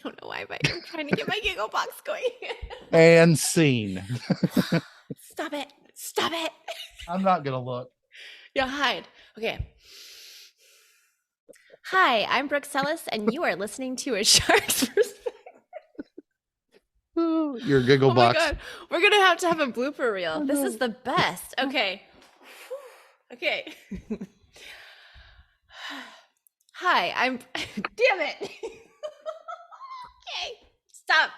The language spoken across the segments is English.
don't know why, but I'm trying to get my giggle box going. And scene. Stop it. Stop it. I'm not going to look. Yeah, hide. Okay. Hi, I'm Brooke Sellis, and you are listening to A Shark's Perspective. Your giggle Oh my box. God. We're going to have a blooper reel. This is the best. Okay. Okay. Hi, I'm. Damn it. Okay. Stop.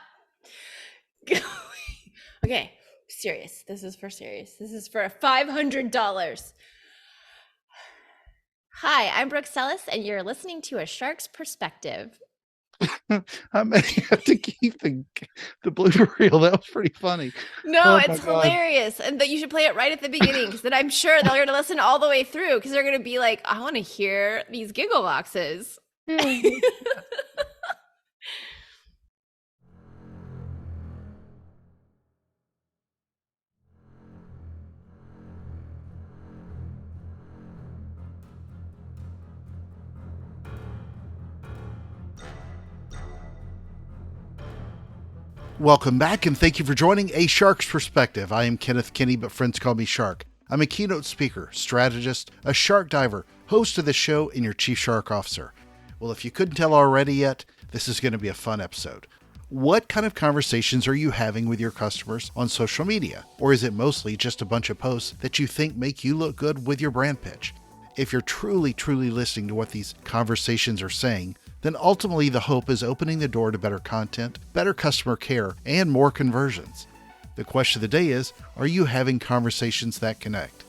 Okay. Serious. This is for serious. This is for $500. Hi, I'm Brooke Sellis, and you're listening to A Shark's Perspective. I may have to keep the blooper reel. That was pretty funny. No, Oh my it's God. hilarious. And that you should play it right at the beginning because then I'm sure they're going to listen all the way through because they're going to be like, I want to hear these giggle boxes. Welcome back, and thank you for joining A Shark's Perspective. I am Kenneth Kinney, but friends call me Shark. I'm a keynote speaker, strategist, a shark diver, host of the show, and your chief shark officer. Well, if you couldn't tell already yet, this is going to be a fun episode. What kind of conversations are you having with your customers on social media? Or is it mostly just a bunch of posts that you think make you look good with your brand pitch? If you're truly listening to what these conversations are saying, then ultimately the hope is opening the door to better content, better customer care, and more conversions. The question of the day is, are you having conversations that connect?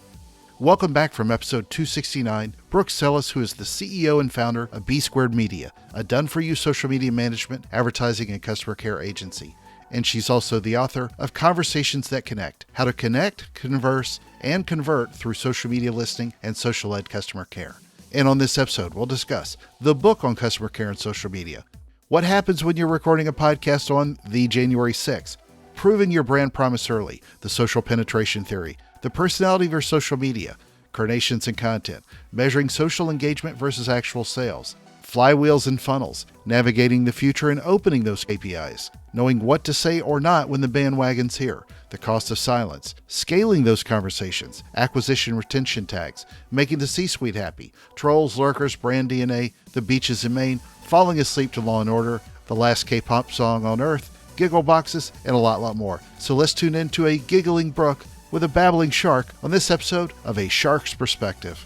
Welcome back from episode 269, Brooke Sellis, who is the CEO and founder of B Squared Media, a done-for-you social media management, advertising, and customer care agency. And she's also the author of Conversations That Connect, How to Connect, Converse, and Convert through Social Media Listening and Social-Led Customer Care. And on this episode, we'll discuss the book on customer care and social media, what happens when you're recording a podcast on the January 6th, proving your brand promise early, the social penetration theory, the personality versus social media, carnations and content, measuring social engagement versus actual sales, flywheels and funnels, navigating the future and opening those KPIs, knowing what to say or not when the bandwagon's here, the cost of silence, scaling those conversations, acquisition retention tags, making the C-suite happy, trolls, lurkers, brand DNA, the beaches in Maine, falling asleep to Law & Order, the last K-pop song on Earth, giggle boxes, and a lot more. So let's tune into a giggling Brooke with a babbling shark on this episode of A Shark's Perspective.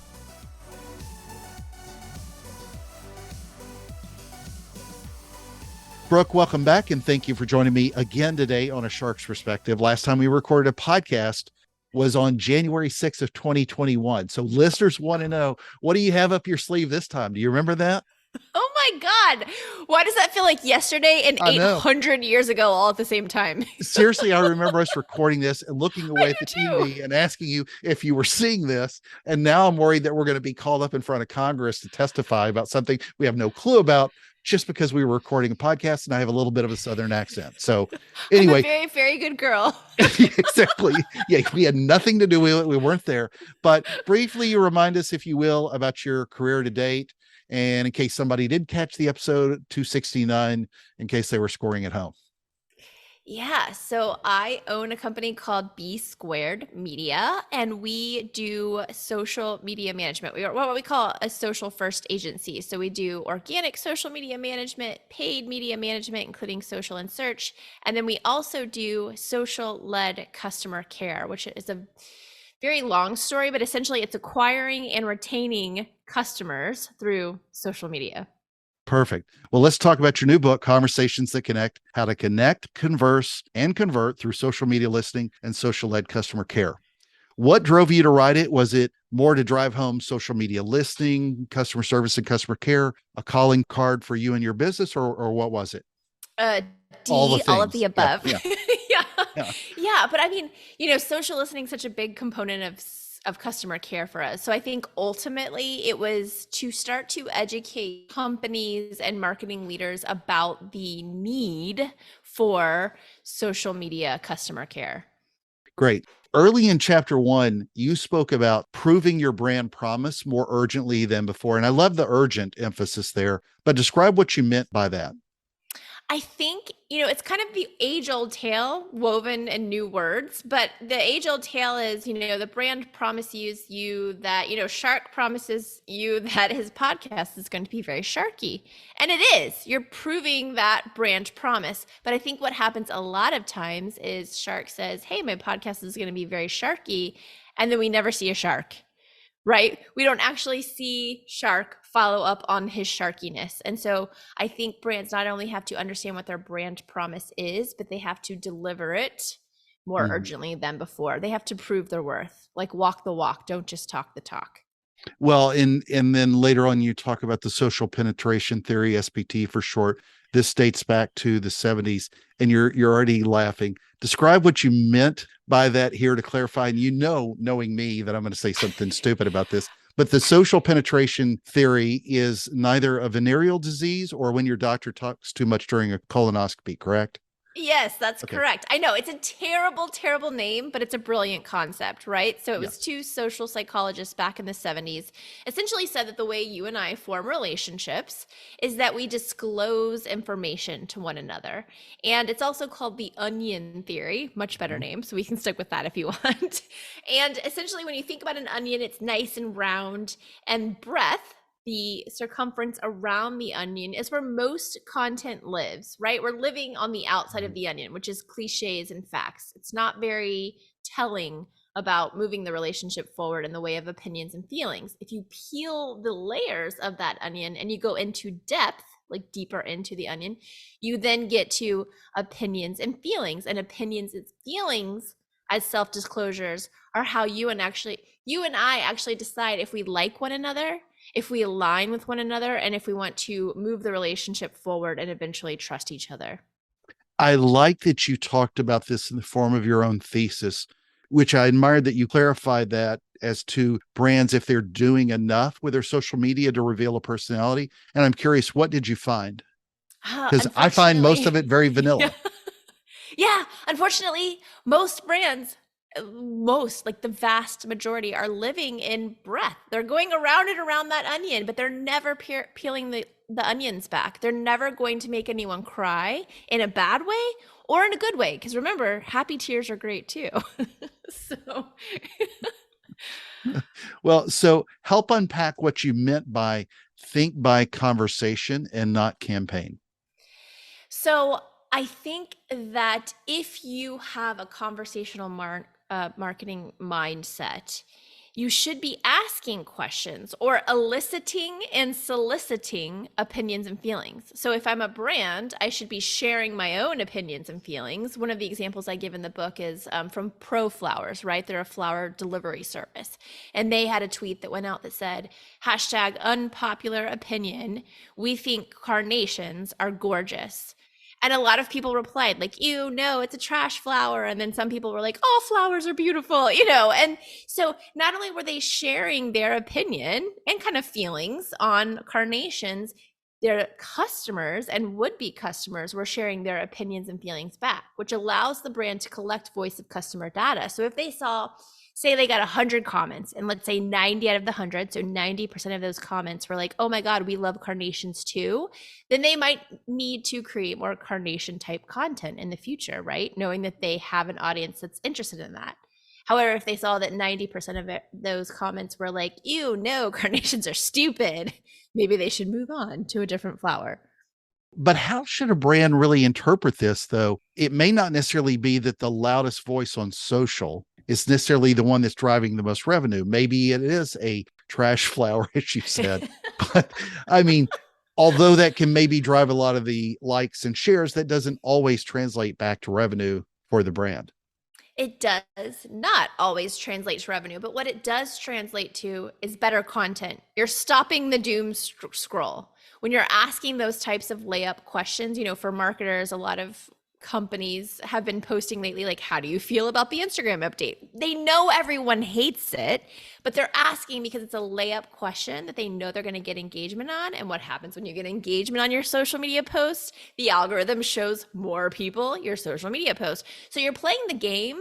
Brooke, welcome back, and thank you for joining me again today on A Shark's Perspective. Last time we recorded a podcast was on January 6th of 2021. So listeners want to know, what do you have up your sleeve this time? Do you remember that? Oh my God. Why does that feel like yesterday and 800 years ago all at the same time? Seriously, I remember us recording this and looking away at the TV and asking you if you were seeing this. And now I'm worried that we're going to be called up in front of Congress to testify about something we have no clue about, just because we were recording a podcast and I have a little bit of a Southern accent. So anyway, I'm a very, very good girl. Exactly. Yeah, we had nothing to do with it. We weren't there. But briefly, you remind us, if you will, about your career to date. And in case somebody did catch the episode 269, in case they were scoring at home. Yeah, so I own a company called B Squared Media, and we do social media management. We are what we call a social first agency. So we do organic social media management, paid media management, including social and search. And then we also do social-led customer care, which is a very long story, but essentially it's acquiring and retaining customers through social media. Perfect. Well, let's talk about your new book, Conversations That Connect, How to Connect, Converse, and Convert through Social Media Listening and Social-Led Customer Care. What drove you to write it? Was it more to drive home social media listening, customer service, and customer care, a calling card for you and your business, or what was it? All of the above. Yeah. Yeah. But I mean, social listening is such a big component of customer care for us. So I think ultimately it was to start to educate companies and marketing leaders about the need for social media customer care. Great. Early in chapter 1, you spoke about proving your brand promise more urgently than before. And I love the urgent emphasis there, but describe what you meant by that. I think, it's kind of the age old tale woven in new words, but the age old tale is, the brand promises you that, Shark promises you that his podcast is going to be very sharky. And it is. You're proving that brand promise. But I think what happens a lot of times is Shark says, hey, my podcast is going to be very sharky. And then we never see a shark. Right? We don't actually see Shark follow up on his sharkiness. And so I think brands not only have to understand what their brand promise is, but they have to deliver it more urgently than before. They have to prove their worth, like walk the walk, don't just talk the talk. Well, and then later on, you talk about the social penetration theory, SPT for short. This dates back to the 70s, and you're already laughing. Describe what you meant by that here to clarify. And knowing me, that I'm going to say something stupid about this, but the social penetration theory is neither a venereal disease or when your doctor talks too much during a colonoscopy, correct? Yes, that's Okay. correct. I know it's a terrible, terrible name, but it's a brilliant concept, right? So it Yeah. was two social psychologists back in the 70s essentially said that the way you and I form relationships is that we disclose information to one another. And it's also called the onion theory, much better name. So we can stick with that if you want. And essentially, when you think about an onion, it's nice and round, and breadth, the circumference around the onion, is where most content lives, right? We're living on the outside of the onion, which is cliches and facts. It's not very telling about moving the relationship forward in the way of opinions and feelings. If you peel the layers of that onion and you go into depth, like deeper into the onion, you then get to opinions and feelings. And opinions and feelings as self-disclosures are how you and I actually decide if we like one another, if we align with one another, and if we want to move the relationship forward and eventually trust each other. I like that you talked about this in the form of your own thesis, which I admired that you clarified that as to brands, if they're doing enough with their social media to reveal a personality. And I'm curious, what did you find? Because I find most of it very vanilla. Yeah, unfortunately, most brands, like the vast majority, are living in breath. They're going around and around that onion, but they're never peeling the onions back. They're never going to make anyone cry in a bad way or in a good way. Because remember, happy tears are great too. So, Well, so help unpack what you meant by think by conversation and not campaign. so I think that if you have a conversational marketing mindset, you should be asking questions or eliciting and soliciting opinions and feelings. So if I'm a brand, I should be sharing my own opinions and feelings. One of the examples I give in the book is from ProFlowers, right? They're a flower delivery service. And they had a tweet that went out that said, hashtag unpopular opinion, we think carnations are gorgeous. And a lot of people replied like, ew, no, it's a trash flower. And then some people were like, all flowers are beautiful, And so not only were they sharing their opinion and kind of feelings on carnations, their customers and would-be customers were sharing their opinions and feelings back, which allows the brand to collect voice of customer data. So if they say they got 100 comments, and let's say 90 out of the 100, so 90% of those comments were like, oh my God, we love carnations too, then they might need to create more carnation type content in the future, right? Knowing that they have an audience that's interested in that. However, if they saw that 90% of those comments were like, ew, no, carnations are stupid, maybe they should move on to a different flower. But how should a brand really interpret this, though? It may not necessarily be that the loudest voice on social is necessarily the one that's driving the most revenue. Maybe it is a trash flower, as you said. But I mean, although that can maybe drive a lot of the likes and shares, that doesn't always translate back to revenue for the brand. It does not always translate to revenue, but what it does translate to is better content. You're stopping the doom scroll. When you're asking those types of layup questions, for marketers, a lot of companies have been posting lately, like, how do you feel about the Instagram update? They know everyone hates it, but they're asking because it's a layup question that they know they're going to get engagement on. And what happens when you get engagement on your social media post? The algorithm shows more people your social media post. So you're playing the game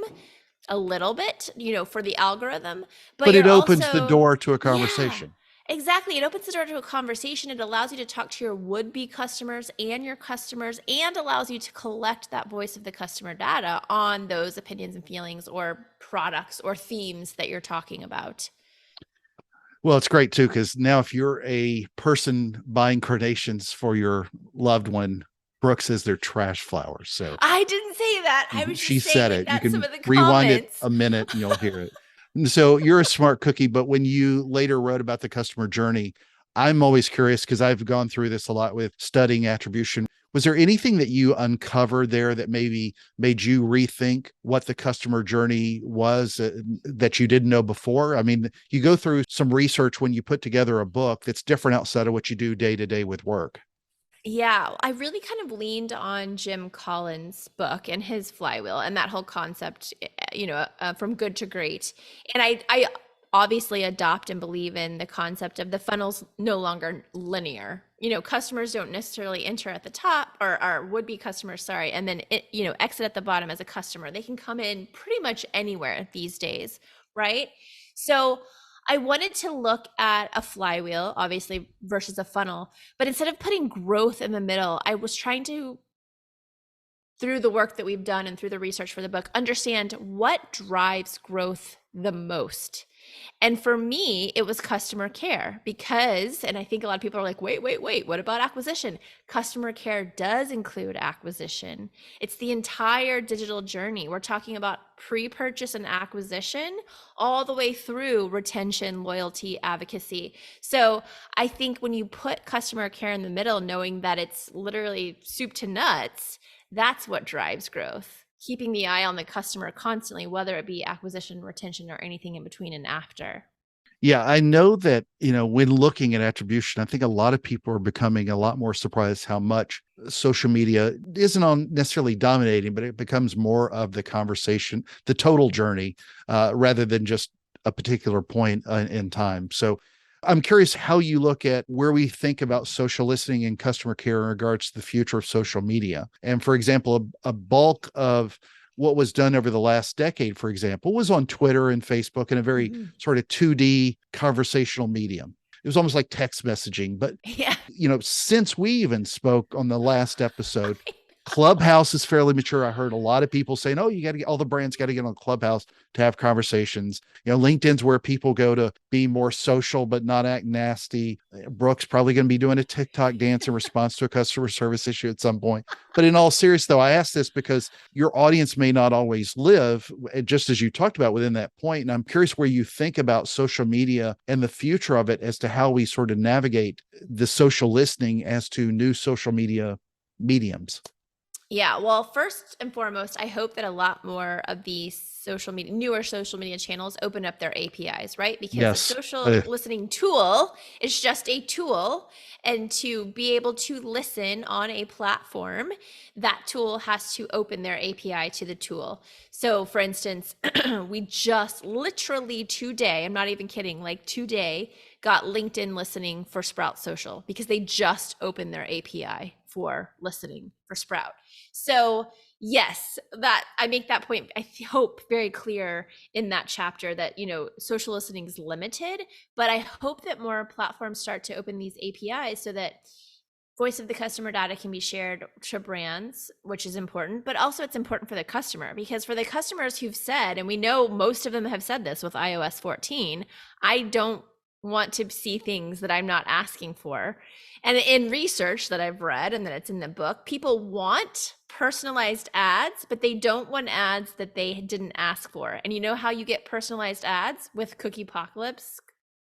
a little bit, for the algorithm, But it you're opens also, the door to a conversation. Yeah. Exactly. It opens the door to a conversation. It allows you to talk to your would-be customers and your customers, and allows you to collect that voice of the customer data on those opinions and feelings or products or themes that you're talking about. Well, it's great too, because now if you're a person buying carnations for your loved one, Brooke says they're trash flowers. So I didn't say that. I was she just said saying it. You that some can of the rewind it comments. a minute and you'll hear it. And so you're a smart cookie, but when you later wrote about the customer journey, I'm always curious because I've gone through this a lot with studying attribution. Was there anything that you uncovered there that maybe made you rethink what the customer journey was that you didn't know before? I mean, you go through some research when you put together a book that's different outside of what you do day to day with work. Yeah, I really kind of leaned on Jim Collins' book and his flywheel and that whole concept, from good to great. And I obviously adopt and believe in the concept of the funnel's no longer linear. Customers don't necessarily enter at the top, or would-be customers, sorry, and then exit at the bottom as a customer. They can come in pretty much anywhere these days, right? So I wanted to look at a flywheel, obviously, versus a funnel, but instead of putting growth in the middle, I was trying to, through the work that we've done and through the research for the book, understand what drives growth the most. And for me, it was customer care because, and I think a lot of people are like, wait, what about acquisition? Customer care does include acquisition. It's the entire digital journey. We're talking about pre-purchase and acquisition all the way through retention, loyalty, advocacy. So I think when you put customer care in the middle, knowing that it's literally soup to nuts, that's what drives growth. Keeping the eye on the customer constantly, whether it be acquisition, retention, or anything in between and after. Yeah, I know that, when looking at attribution, I think a lot of people are becoming a lot more surprised how much social media isn't on necessarily dominating, but it becomes more of the conversation, the total journey, rather than just a particular point in time. So I'm curious how you look at where we think about social listening and customer care in regards to the future of social media. And for example, a bulk of what was done over the last decade, for example, was on Twitter and Facebook in a very Mhm. sort of 2D conversational medium. It was almost like text messaging. But, Yeah. since we even spoke on the last episode, Clubhouse is fairly mature. I heard a lot of people saying, "Oh, you got to get all the brands got to get on Clubhouse to have conversations." LinkedIn's where people go to be more social but not act nasty. Brooke's probably going to be doing a TikTok dance in response to a customer service issue at some point. But in all seriousness, though, I ask this because your audience may not always live, just as you talked about within that point. And I'm curious where you think about social media and the future of it as to how we sort of navigate the social listening as to new social media mediums. Yeah, well, first and foremost, I hope that a lot more of these newer social media channels open up their APIs, right? Because a Yes. social listening tool is just a tool. And to be able to listen on a platform, that tool has to open their API to the tool. So, for instance, we just literally today, I'm not even kidding, like today, got LinkedIn listening for Sprout Social because they just opened their API for listening for Sprout. So yes, that I make that point, I hope, very clear in that chapter that, social listening is limited, but I hope that more platforms start to open these APIs so that voice of the customer data can be shared to brands, which is important, but also it's important for the customer, because for the customers who've said, and we know most of them have said this with iOS 14, I don't want to see things that I'm not asking for. And in research that I've read and that it's in the book, people want personalized ads, but they don't want ads that they didn't ask for. And you know how you get personalized ads with Cookie Apocalypse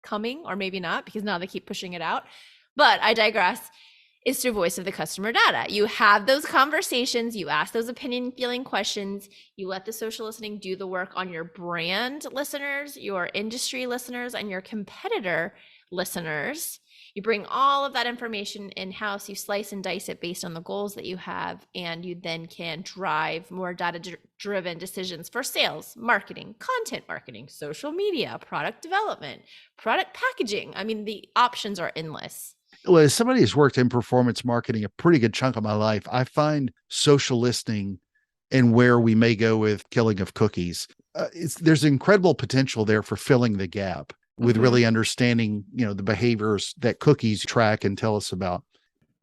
coming, or maybe not, because now they keep pushing it out. But I digress. Is through voice of the customer data. You have those conversations, you ask those opinion feeling questions, you let the social listening do the work on your brand listeners, your industry listeners, and your competitor listeners. You bring all of that information in-house, you slice and dice it based on the goals that you have, and you then can drive more data-driven decisions for sales, marketing, content marketing, social media, product development, product packaging. I mean, the options are endless. Well, as somebody who's worked in performance marketing a pretty good chunk of my life, I find social listening and where we may go with killing of cookies, there's incredible potential there for filling the gap. with really understanding, the behaviors that cookies track and tell us about.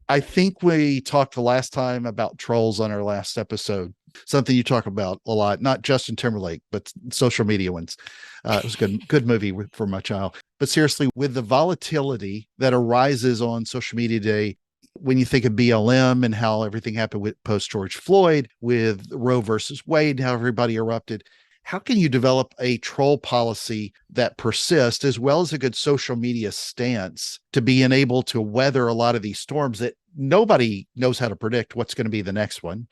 I think we talked the last time about trolls on our last episode, something you talk about a lot, not Justin Timberlake, but social media ones. It was a good movie for my child. But seriously, with the volatility that arises on social media today, when you think of BLM and how everything happened with post George Floyd, with Roe versus Wade, how everybody erupted, how can you develop a troll policy that persists as well as a good social media stance to be able to weather a lot of these storms that nobody knows how to predict what's going to be the next one?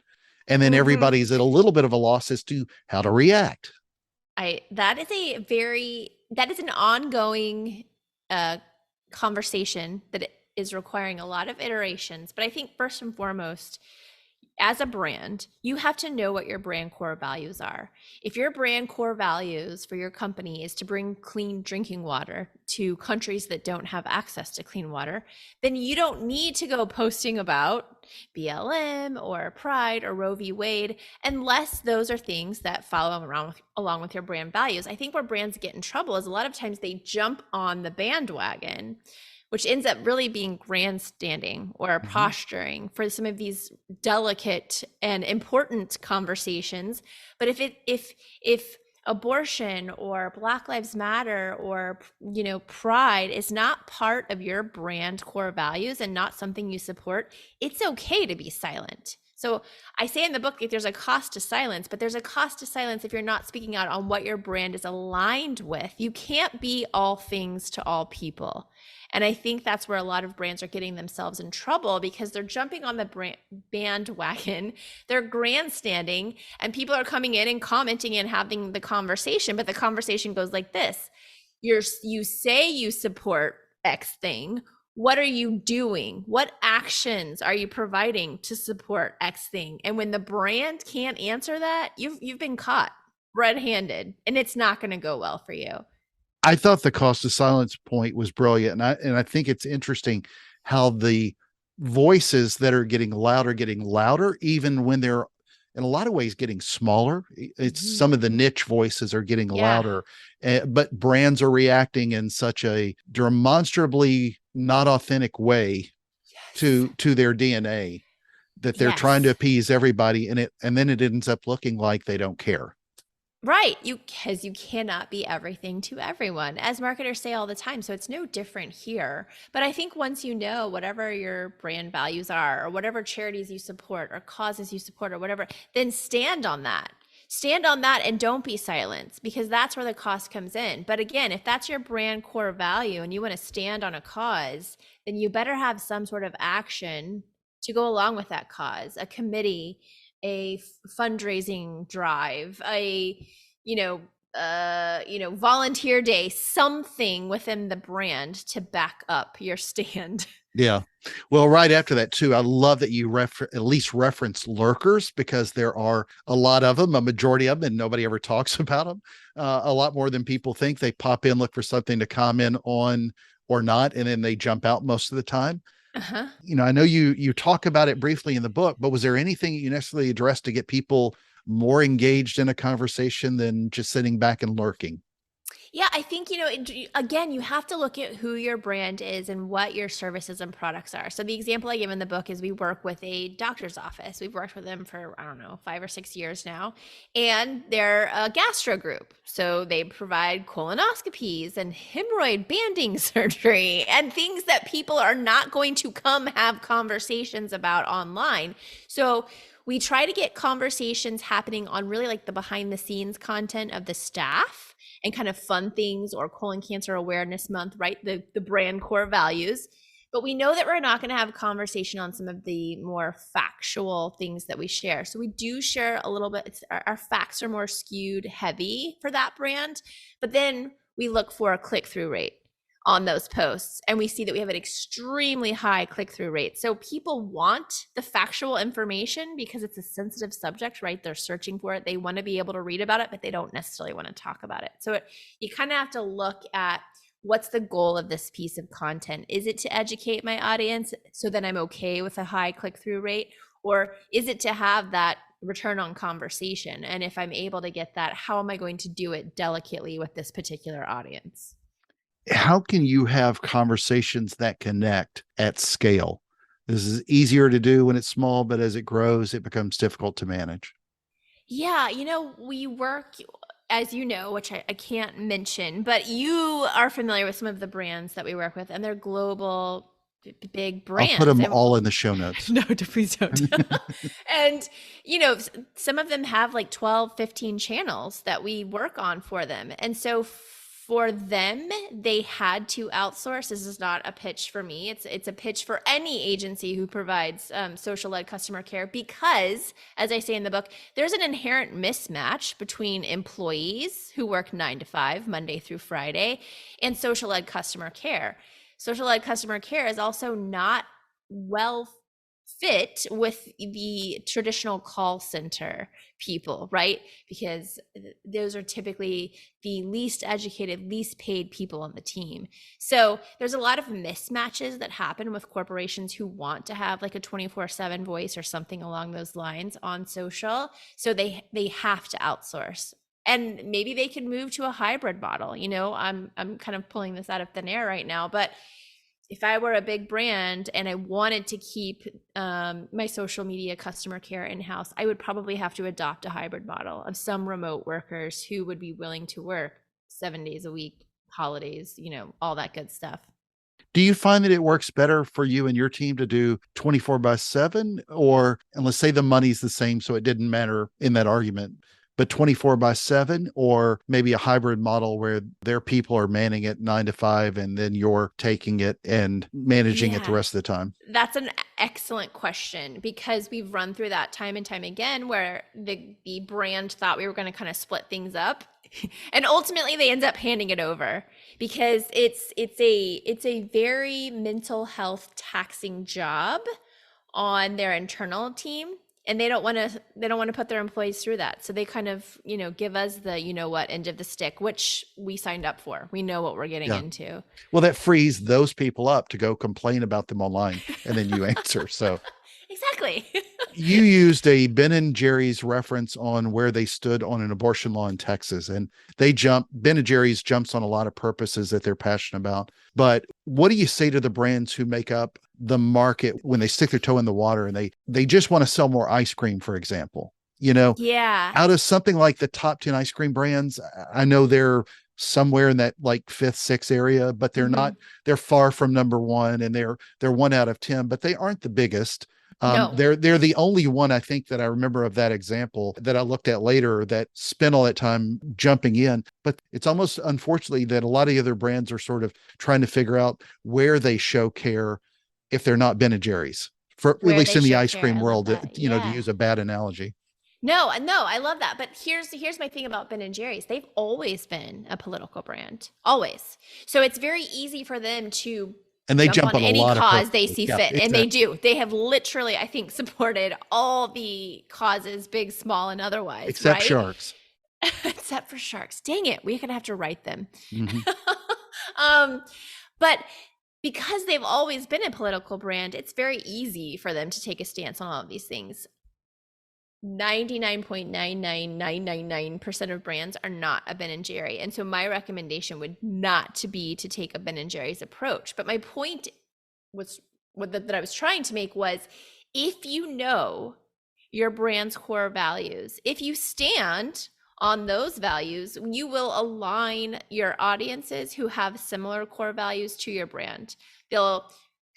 And then everybody's at a little bit of a loss as to how to react. That is an ongoing conversation that is requiring a lot of iterations. But I think first and foremost, as a brand, you have to know what your brand core values are. If your brand core values for your company is to bring clean drinking water to countries that don't have access to clean water, then you don't need to go posting about BLM or Pride or Roe v. Wade, unless those are things that follow along with your brand values. I think where brands get in trouble is a lot of times they jump on the bandwagon, which ends up really being grandstanding or posturing for some of these delicate and important conversations. But if abortion or Black Lives Matter or pride is not part of your brand core values and not something you support, it's okay to be silent. So I say in the book that there's a cost to silence, but there's a cost to silence if you're not speaking out on what your brand is aligned with. You can't be all things to all people. And I think that's where a lot of brands are getting themselves in trouble, because they're jumping on the bandwagon, they're grandstanding, and people are coming in and commenting and having the conversation. But the conversation goes like this: you say you support X thing. What are you doing? What actions are you providing to support X thing? And when the brand can't answer that, you've been caught red-handed, and it's not going to go well for you. I thought the cost of silence point was brilliant. And I think it's interesting how the voices that are getting louder, even when they're in a lot of ways getting smaller. It's some of the niche voices are getting louder, but brands are reacting in such a demonstrably not authentic way to their DNA that they're trying to appease everybody. And then it ends up looking like they don't care. Right. Because you cannot be everything to everyone, as marketers say all the time. So it's no different here. But I think once you know whatever your brand values are, or whatever charities you support or causes you support or whatever, then stand on that. Stand on that and don't be silenced, because that's where the cost comes in. But again, if that's your brand core value and you want to stand on a cause, then you better have some sort of action to go along with that cause, a committee, a fundraising drive, a volunteer day, something within the brand to back up your stand. Yeah. Well, right after that too, I love that you at least reference lurkers, because there are a lot of them, a majority of them, and nobody ever talks about them. A lot more than people think. They pop in, look for something to comment on or not, and then they jump out most of the time. I know you talk about it briefly in the book, but was there anything you necessarily addressed to get people more engaged in a conversation than just sitting back and lurking? Yeah, I think, again, you have to look at who your brand is and what your services and products are. So the example I give in the book is we work with a doctor's office. We've worked with them for, 5 or 6 years now, and they're a gastro group. So they provide colonoscopies and hemorrhoid banding surgery and things that people are not going to come have conversations about online. So we try to get conversations happening on really like the behind the scenes content of the staff and kind of fun things, or Colon Cancer Awareness Month, right? The brand core values. But we know that we're not going to have a conversation on some of the more factual things that we share. So we do share a little bit. Our facts are more skewed heavy for that brand, but then we look for a click-through rate on those posts, and we see that we have an extremely high click-through rate. So people want the factual information because it's a sensitive subject, right? They're searching for it. They want to be able to read about it, but they don't necessarily want to talk about it. So you kind of have to look at what's the goal of this piece of content. Is it to educate my audience so that I'm okay with a high click-through rate? Or is it to have that return on conversation? And if I'm able to get that, how am I going to do it delicately with this particular audience? How can you have conversations that connect at scale? This is easier to do when it's small, but as it grows, it becomes difficult to manage. Yeah, we work, as you know, which I can't mention, but you are familiar with some of the brands that we work with, and they're global, big I'll put brands. them And all in the show notes. no, please don't. And, some of them have like 12, 15 channels that we work on for them. And so for them, they had to outsource. This is not a pitch for me. It's a pitch for any agency who provides social-led customer care because, as I say in the book, there's an inherent mismatch between employees who work 9 to 5, Monday through Friday, and social-led customer care. Social-led customer care is also not well fit with the traditional call center people, right? Because those are typically the least educated, least paid people on the team. So there's a lot of mismatches that happen with corporations who want to have like a 24/7 voice or something along those lines on social. So they have to outsource. And maybe they can move to a hybrid model. I'm kind of pulling this out of thin air right now, but if I were a big brand and I wanted to keep my social media customer care in-house, I would probably have to adopt a hybrid model of some remote workers who would be willing to work 7 days a week, holidays, all that good stuff. Do you find that it works better for you and your team to do 24/7, or, and let's say the money's the same, so it didn't matter in that argument, but 24/7, or maybe a hybrid model where their people are manning it 9 to 5 and then you're taking it and managing it the Yeah. rest of the time? That's an excellent question because we've run through that time and time again where the brand thought we were going to kind of split things up and ultimately they end up handing it over because it's a very mental health taxing job on their internal team, and they don't want to put their employees through that, so they kind of give us the what end of the stick, which we signed up for. We know what we're getting Yeah. into. Well, that frees those people up to go complain about them online and then you answer. So Exactly. you used a Ben and Jerry's reference on where they stood on an abortion law in Texas, and Ben and Jerry's jumps on a lot of purposes that they're passionate about. But what do you say to the brands who make up the market when they stick their toe in the water and they just want to sell more ice cream, for example? Yeah. Out of something like the top 10 ice cream brands, I know they're somewhere in that like fifth, sixth area, but Hmm. they're far from number one, and they're 1 out of 10, but they aren't the biggest. No. They're the only one I think that I remember of that example that I looked at later that spent all that time jumping in. But it's almost unfortunately that a lot of the other brands are sort of trying to figure out where they show care if they're not Ben and Jerry's, for at Where least they in the show ice care. cream I love world, that. to Yeah. use a bad analogy. No, no, I love that. But here's my thing about Ben and Jerry's. They've always been a political brand. Always. So it's very easy for them to And they jump jump on on a any lot of cause they purposes. see Yeah, fit. And they exactly. do. They have literally, I think, supported all the causes, big, small, and otherwise, Except right? sharks. Except for sharks. Dang it. We're gonna have to write them. Hmm. um, but because they've always been a political brand, it's very easy for them to take a stance on all of these things. 99.99999% of brands are not a Ben and Jerry. And so my recommendation would not to be to take a Ben and Jerry's approach. But my point was that I was trying to make was if you know your brand's core values, if you stand on those values, you will align your audiences who have similar core values to your brand. They'll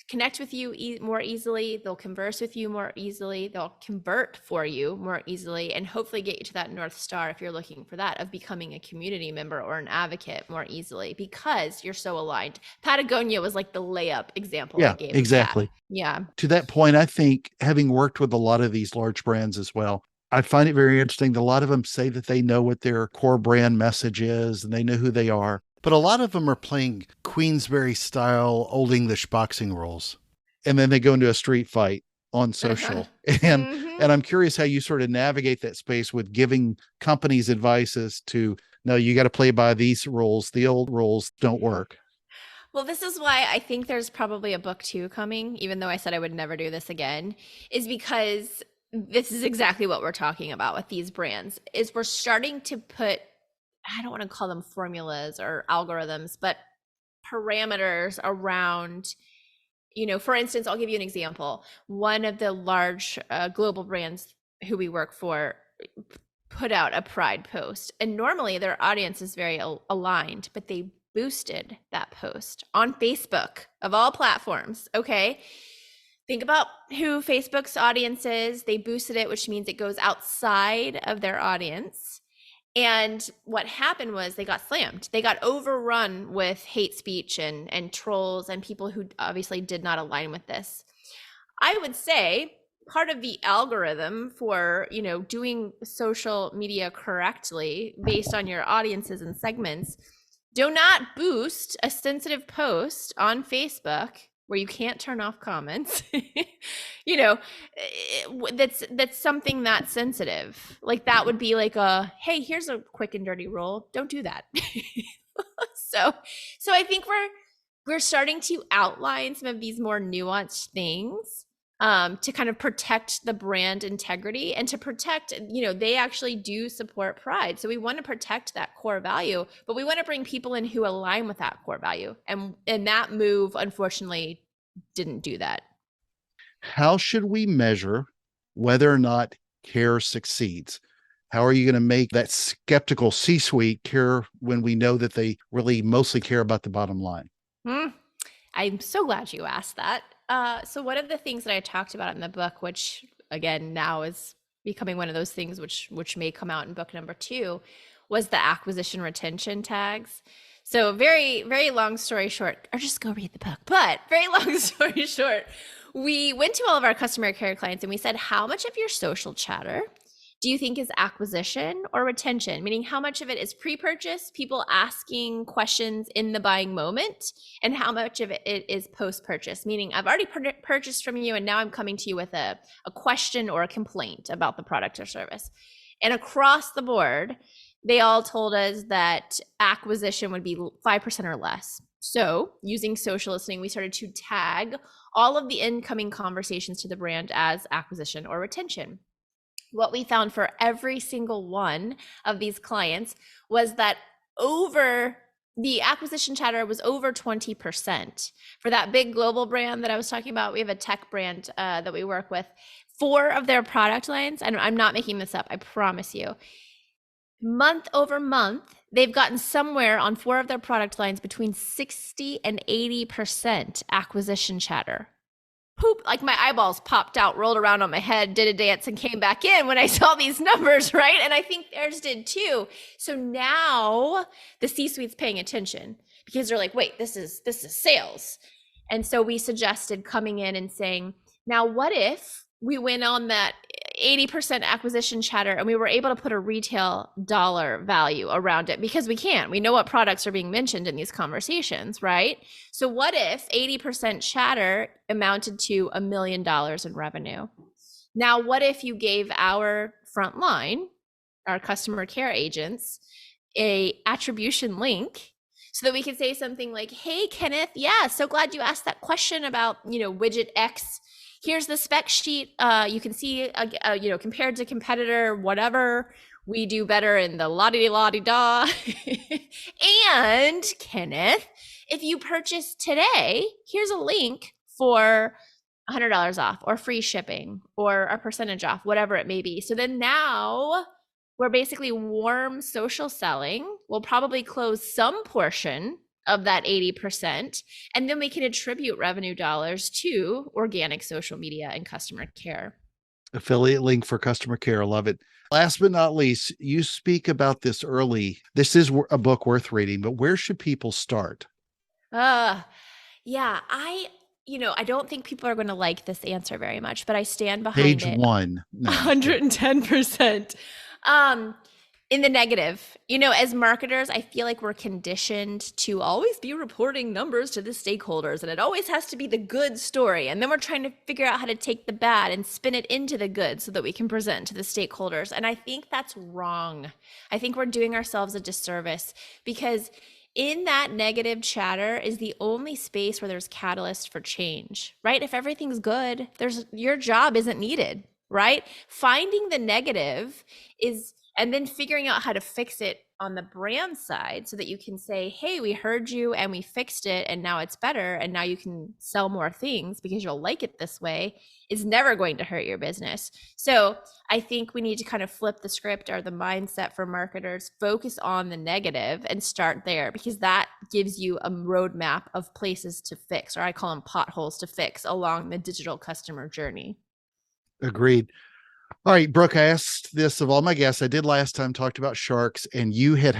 connect with you more easily, they'll converse with you more easily, they'll convert for you more easily, and hopefully get you to that North Star, if you're looking for that, of becoming a community member or an advocate more easily because you're so aligned. Patagonia was like the layup example I Yeah, gave of that. exactly. Yeah. To that point, I think having worked with a lot of these large brands as well, I find it very interesting that a lot of them say that they know what their core brand message is and they know who they are. But a lot of them are playing Queensberry style Old English boxing rules. And then they go into a street fight on Uh-huh. social. And Mm-hmm. and I'm curious how you sort of navigate that space with giving companies advice as to, no, you got to play by these rules. The old rules don't work. Well, this is why I think there's probably a book two coming, even though I said I would never do this again, is because this is exactly what we're talking about with these brands, is we're starting to put, I don't want to call them formulas or algorithms, but parameters around, for instance, I'll give you an example. One of the large global brands who we work for put out a pride post, and normally their audience is very aligned, but they boosted that post on Facebook of all platforms. Okay. Think about who Facebook's audience is. They boosted it, which means it goes outside of their audience. And what happened was they got slammed. They got overrun with hate speech and trolls and people who obviously did not align with this. I would say part of the algorithm for, doing social media correctly based on your audiences and segments, do not boost a sensitive post on Facebook where you can't turn off comments, that's something that's sensitive. Like that would be like hey, here's a quick and dirty rule. Don't do that. So I think we're starting to outline some of these more nuanced things to kind of protect the brand integrity and to protect, they actually do support pride. So we want to protect that core value, but we want to bring people in who align with that core value. And that move, unfortunately, didn't do that. How should we measure whether or not care succeeds? How are you going to make that skeptical C-suite care when we know that they really mostly care about the bottom line? I'm so glad you asked that. So one of the things that I talked about in the book, which again now is becoming one of those things which may come out in book number 2, was the acquisition retention tags. So very, very long story short, or just go read the book, but very long story short, we went to all of our customer care clients and we said, how much of your social chatter do you think is acquisition or retention? Meaning how much of it is pre-purchase, people asking questions in the buying moment, and how much of it is post-purchase? Meaning I've already purchased from you and now I'm coming to you with a question or a complaint about the product or service. And across the board, they all told us that acquisition would be 5% or less. So using social listening, we started to tag all of the incoming conversations to the brand as acquisition or retention. What we found for every single one of these clients was that the acquisition chatter was over 20%. For that big global brand that I was talking about, we have a tech brand that we work with. 4 of their product lines, and I'm not making this up, I promise you, month over month, they've gotten somewhere on 4 of their product lines between 60 and 80% acquisition chatter. Poop, like my eyeballs popped out, rolled around on my head, did a dance, and came back in when I saw these numbers, right? And I think theirs did too. So now the C-suite's paying attention because they're like, wait, this is sales. And so we suggested coming in and saying, now what if we went on that 80% acquisition chatter and we were able to put a retail dollar value around it, because we know what products are being mentioned in these conversations, right? So what if 80% chatter amounted to $1 million in revenue? Now, what if you gave our front line, our customer care agents, a attribution link so that we could say something like, hey, Kenneth, yeah, so glad you asked that question about, widget X. Here's the spec sheet. You can see, compared to competitor, whatever, we do better in the la-di-la-di-da. And Kenneth, if you purchase today, here's a link for $100 off or free shipping or a percentage off, whatever it may be. So then now we're basically warm social selling. We'll probably close some portion of that 80%, and then we can attribute revenue dollars to organic social media and customer care. Affiliate link for customer care. Love it. Last but not least, you speak about this early. This is a book worth reading, but where should people start? Yeah, I don't think people are going to like this answer very much, but I stand behind Page it. 1. No. 110%. In the negative, as marketers, I feel like we're conditioned to always be reporting numbers to the stakeholders, and it always has to be the good story. And then we're trying to figure out how to take the bad and spin it into the good so that we can present to the stakeholders. And I think that's wrong. I think we're doing ourselves a disservice, because in that negative chatter is the only space where there's catalyst for change, right? If everything's good, your job isn't needed, right? Finding the negative and then figuring out how to fix it on the brand side so that you can say, hey, we heard you and we fixed it and now it's better and now you can sell more things because you'll like it this way, is never going to hurt your business. So I think we need to kind of flip the script or the mindset for marketers, focus on the negative and start there, because that gives you a roadmap of places to fix, or I call them potholes to fix along the digital customer journey. Agreed. All right, Brooke, I asked this of all my guests. I did last time, talked about sharks, and you had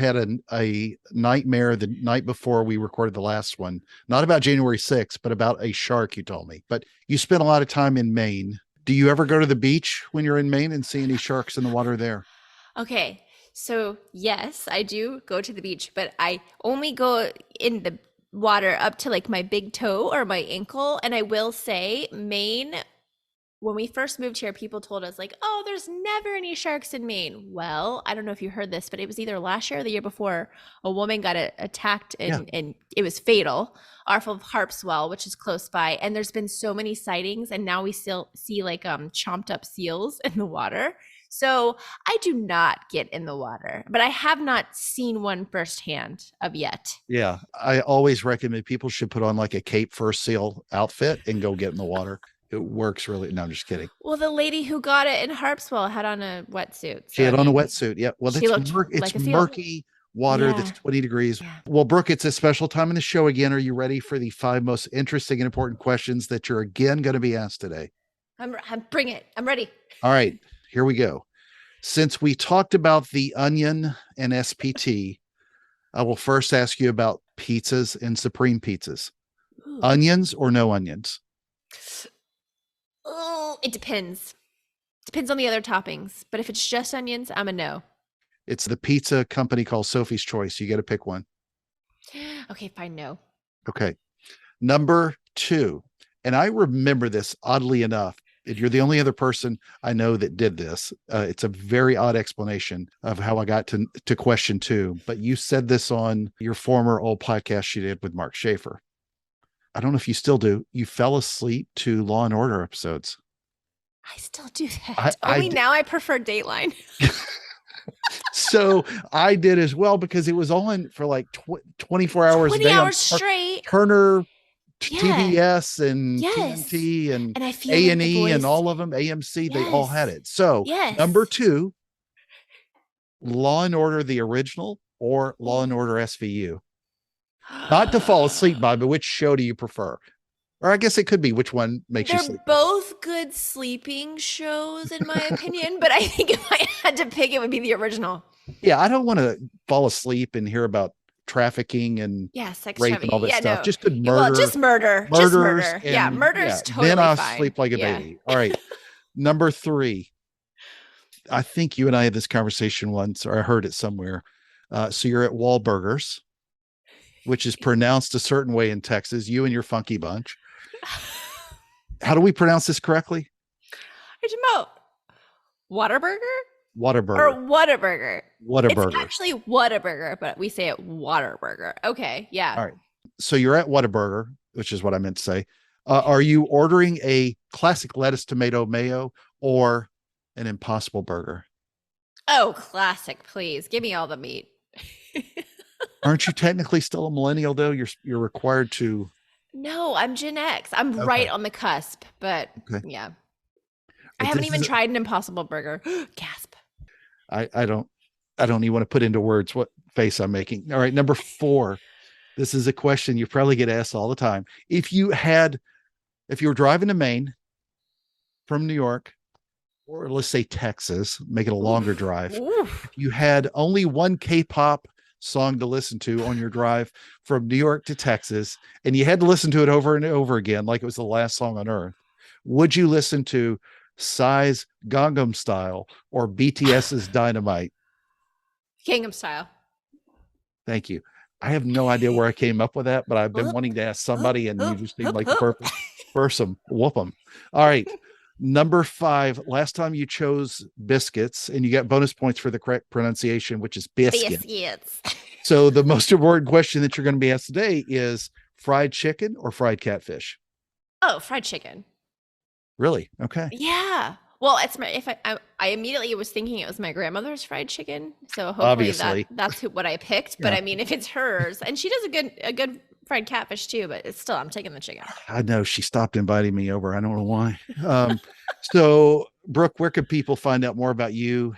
a nightmare the night before we recorded the last one, not about January 6th, but about a shark, you told me. But you spent a lot of time in Maine. Do you ever go to the beach when you're in Maine and see any sharks in the water there? Okay. So, yes, I do go to the beach, but I only go in the water up to like my big toe or my ankle. And I will say, Maine, when we first moved here, people told us, like, oh, there's never any sharks in Maine. Well, I don't know if you heard this, but it was either last year or the year before, a woman got attacked and it was fatal off of Harpswell, which is close by. And there's been so many sightings, and now we still see like chomped up seals in the water. So I do not get in the water, but I have not seen one firsthand of yet. Yeah, I always recommend people should put on like a Cape First Seal outfit and go get in the water. It works really. No, I'm just kidding. Well, the lady who got it in Harpswell had on a wetsuit. She had on a wetsuit. Yeah. Well, she looked it's like a seal. murky water that's 20 degrees. Yeah. Well, Brooke, it's a special time in the show again. Are you ready for the 5 most interesting and important questions that you're again going to be asked today? Bring it. I'm ready. All right, here we go. Since we talked about the Onion and SPT, I will first ask you about pizzas and Supreme pizzas. Ooh. Onions or no onions? Oh, it depends. Depends on the other toppings. But if it's just onions, I'm a no. It's the pizza company called Sophie's Choice. You got to pick one. Okay, fine, no. Okay. Number 2. And I remember this oddly enough. You're the only other person I know that did this. It's a very odd explanation of how I got to question 2. But you said this on your former old podcast you did with Mark Schaefer. I don't know if you still do. You fell asleep to Law and Order episodes. I still do that. Now I prefer Dateline. So I did as well, because it was on for like 24 hours 20 a day. Hours straight. Turner, Yeah. TBS and Yes. TNT and I feel A&E like and all of them, AMC, they all Yes. had it. So Yes. number 2, Law and Order, the original, or Law and Order SVU? Not to fall asleep by, but which show do you prefer? Or I guess it could be which one makes you They're sleep. both good sleeping shows, in my opinion, but I think if I had to pick, it would be the original. Yeah, I don't want to fall asleep and hear about trafficking and Sex rape trafficking. and all that stuff. No. Just good murder. Well, just murder. Just murder. Yeah, murder's totally then I'll fine. sleep like a baby. All right. Number 3. I think you and I had this conversation once, or I heard it somewhere. So you're at Wahlburgers, which is pronounced a certain way in Texas, you and your funky bunch. How do we pronounce this correctly? Are you talking about Whataburger? Whataburger. Or Whataburger? Whataburger. It's actually Whataburger, but we say it Waterburger. Okay, yeah. All right. So you're at Whataburger, which is what I meant to say. Are you ordering a classic lettuce, tomato, mayo, or an Impossible Burger? Oh, classic, please. Give me all the meat. Aren't you technically still a millennial though? You're required to. No, I'm Gen X. I'm right on the cusp, but yeah. I haven't even tried an Impossible Burger. Gasp. I don't even want to put into words what face I'm making. All right. Number 4. This is a question you probably get asked all the time. If you were driving to Maine from New York, or let's say Texas, make it a longer drive. If you had only one K-pop song to listen to on your drive from New York to Texas, and you had to listen to it over and over again, like it was the last song on earth, would you listen to Psy's Gangnam Style or BTS's Dynamite? Gangnam Style. Thank you. I have no idea where I came up with that, but I've been wanting to ask somebody, and you just seem like the perfect person. Whoop them. All right. Number 5. Last time you chose biscuits, and you got bonus points for the correct pronunciation, which is biscuit. Biscuits. So the most important question that you're going to be asked today is fried chicken or fried catfish? Oh, fried chicken. Really? Okay. Yeah. Well, it's I immediately was thinking it was my grandmother's fried chicken. So hopefully Obviously. that's what I picked. But Yeah. I mean, if it's hers, and she does a good fried catfish too, but it's still, I'm taking the chicken. I know she stopped inviting me over. I don't know why. So Brooke, where can people find out more about you,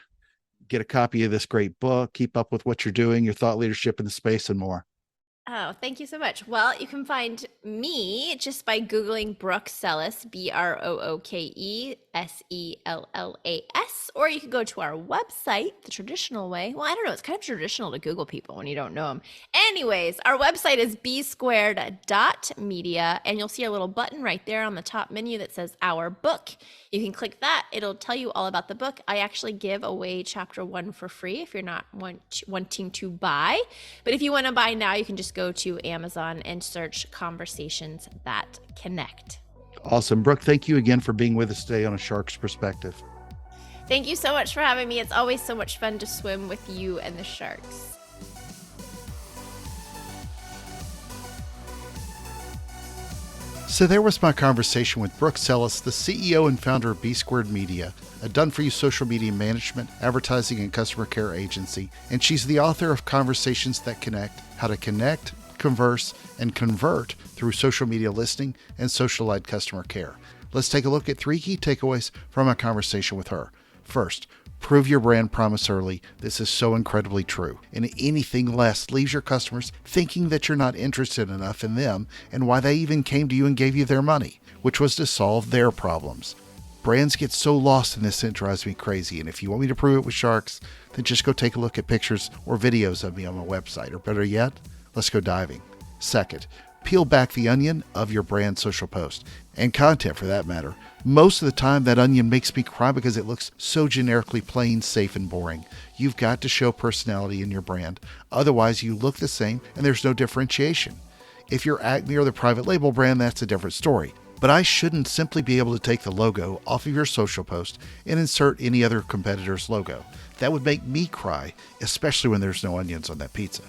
get a copy of this great book, keep up with what you're doing, your thought leadership in the space, and more? Oh, thank you so much. Well, you can find me just by Googling Brooke Sellas, BrookeSellas, or you can go to our website, the traditional way. Well, I don't know. It's kind of traditional to Google people when you don't know them. Anyways, our website is bsquared.media, and you'll see a little button right there on the top menu that says Our Book. You can click that. It'll tell you all about the book. I actually give away chapter 1 for free if you're not wanting to buy. But if you want to buy now, you can just go to Amazon and search Conversations That Connect. Awesome. Brooke, thank you again for being with us today on A Shark's Perspective. Thank you so much for having me. It's always so much fun to swim with you and the sharks. So there was my conversation with Brooke Sellas, the CEO and founder of B Squared Media, a done-for-you social media management, advertising, and customer care agency. And she's the author of Conversations That Connect, How to Connect, Converse, and Convert through Social Media Listening and Social-Led Customer Care. Let's take a look at 3 key takeaways from my conversation with her. First, prove your brand promise early. This is so incredibly true. And anything less leaves your customers thinking that you're not interested enough in them and why they even came to you and gave you their money, which was to solve their problems. Brands get so lost in this, it drives me crazy. And if you want me to prove it with sharks, then just go take a look at pictures or videos of me on my website. Or better yet, let's go diving. Second, peel back the onion of your brand social post and content for that matter. Most of the time that onion makes me cry because it looks so generically plain, safe, and boring. You've got to show personality in your brand. Otherwise you look the same and there's no differentiation. If you're Acme or the private label brand, that's a different story. But I shouldn't simply be able to take the logo off of your social post and insert any other competitor's logo. That would make me cry, especially when there's no onions on that pizza.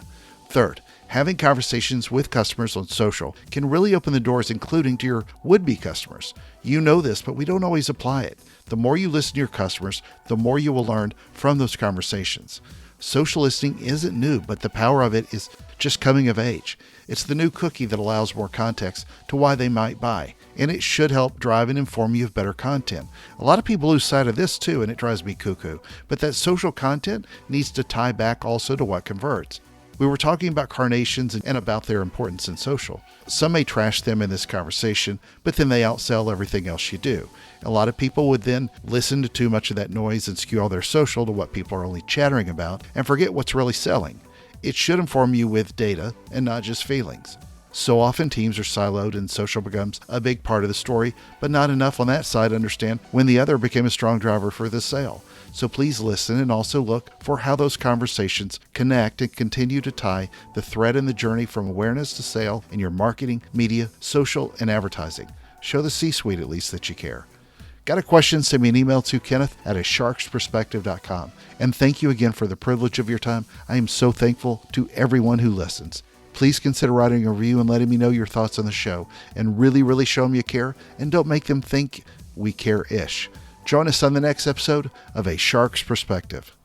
Third, having conversations with customers on social can really open the doors, including to your would-be customers. You know this, but we don't always apply it. The more you listen to your customers, the more you will learn from those conversations. Social listening isn't new, but the power of it is just coming of age. It's the new cookie that allows more context to why they might buy, and it should help drive and inform you of better content. A lot of people lose sight of this too, and it drives me cuckoo, but that social content needs to tie back also to what converts. We were talking about carnations and about their importance in social. Some may trash them in this conversation, but then they outsell everything else you do. A lot of people would then listen to too much of that noise and skew all their social to what people are only chattering about and forget what's really selling. It should inform you with data and not just feelings. So often teams are siloed and social becomes a big part of the story, but not enough on that side to understand when the other became a strong driver for the sale. So please listen and also look for how those conversations connect and continue to tie the thread in the journey from awareness to sale in your marketing, media, social, and advertising. Show the C-suite at least that you care. Got a question? Send me an email to kenneth@asharksperspective.com. And thank you again for the privilege of your time. I am so thankful to everyone who listens. Please consider writing a review and letting me know your thoughts on the show. And really show them you care. And don't make them think we care-ish. Join us on the next episode of A Shark's Perspective.